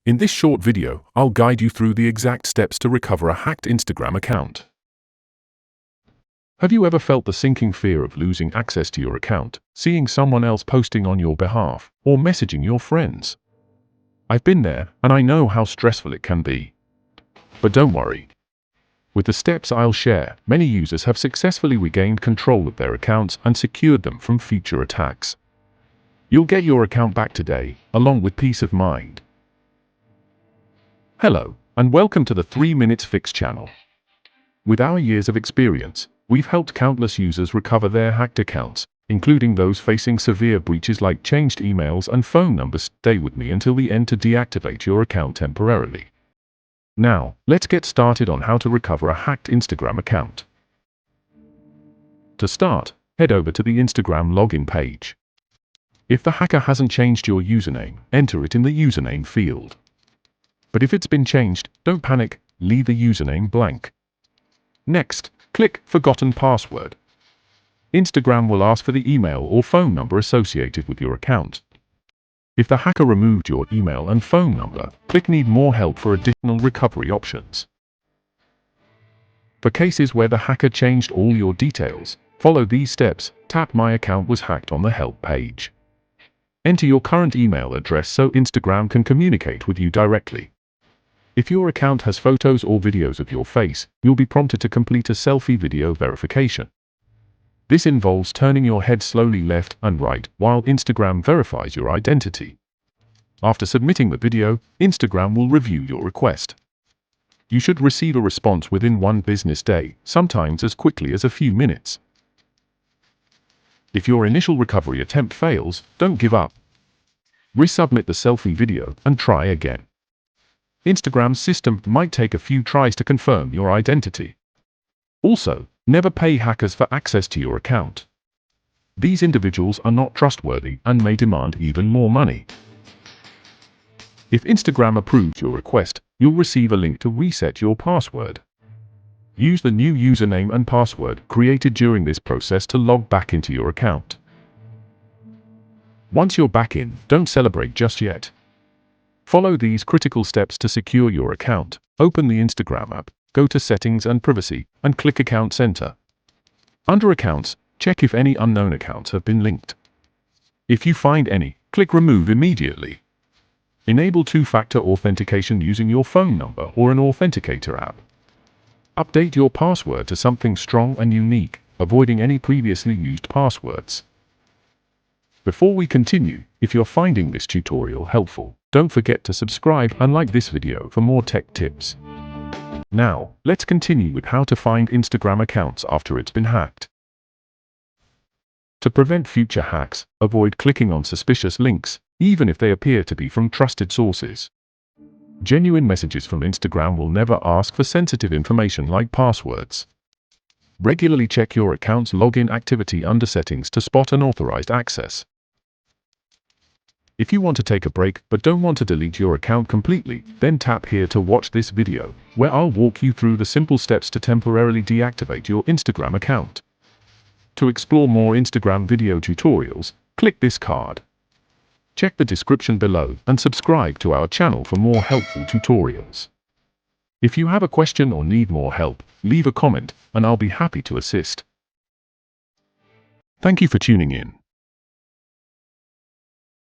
In this short video, I'll guide you through the exact steps to recover a hacked Instagram account. Have you ever felt the sinking fear of losing access to your account, seeing someone else posting on your behalf, or messaging your friends? I've been there, and I know how stressful it can be. But don't worry. With the steps I'll share, many users have successfully regained control of their accounts and secured them from future attacks. You'll get your account back today, along with peace of mind. Hello, and welcome to the 3 Minutes Fix channel. With our years of experience, we've helped countless users recover their hacked accounts, including those facing severe breaches like changed emails and phone numbers. Stay with me until the end to deactivate your account temporarily. Now, let's get started on how to recover a hacked Instagram account. To start, head over to the Instagram login page. If the hacker hasn't changed your username, enter it in the username field. But if it's been changed, don't panic, leave the username blank. Next, click Forgotten Password. Instagram will ask for the email or phone number associated with your account. If the hacker removed your email and phone number, click Need More Help for additional recovery options. For cases where the hacker changed all your details, follow these steps. Tap My Account Was Hacked on the Help page. Enter your current email address so Instagram can communicate with you directly. If your account has photos or videos of your face, you'll be prompted to complete a selfie video verification. This involves turning your head slowly left and right while Instagram verifies your identity. After submitting the video, Instagram will review your request. You should receive a response within 1 business day, sometimes as quickly as a few minutes. If your initial recovery attempt fails, don't give up. Resubmit the selfie video and try again. Instagram's system might take a few tries to confirm your identity. Also, never pay hackers for access to your account. These individuals are not trustworthy and may demand even more money. If Instagram approves your request, you'll receive a link to reset your password. Use the new username and password created during this process to log back into your account. Once you're back in, don't celebrate just yet. Follow these critical steps to secure your account. Open the Instagram app, go to Settings and Privacy, and click Account Center. Under Accounts, check if any unknown accounts have been linked. If you find any, click Remove immediately. Enable two-factor authentication using your phone number or an authenticator app. Update your password to something strong and unique, avoiding any previously used passwords. Before we continue, if you're finding this tutorial helpful, don't forget to subscribe and like this video for more tech tips. Now, let's continue with how to find Instagram accounts after it's been hacked. To prevent future hacks, avoid clicking on suspicious links, even if they appear to be from trusted sources. Genuine messages from Instagram will never ask for sensitive information like passwords. Regularly check your account's login activity under Settings to spot unauthorized access. If you want to take a break but don't want to delete your account completely, then tap here to watch this video, where I'll walk you through the simple steps to temporarily deactivate your Instagram account. To explore more Instagram video tutorials, click this card. Check the description below and subscribe to our channel for more helpful tutorials. If you have a question or need more help, leave a comment and I'll be happy to assist. Thank you for tuning in.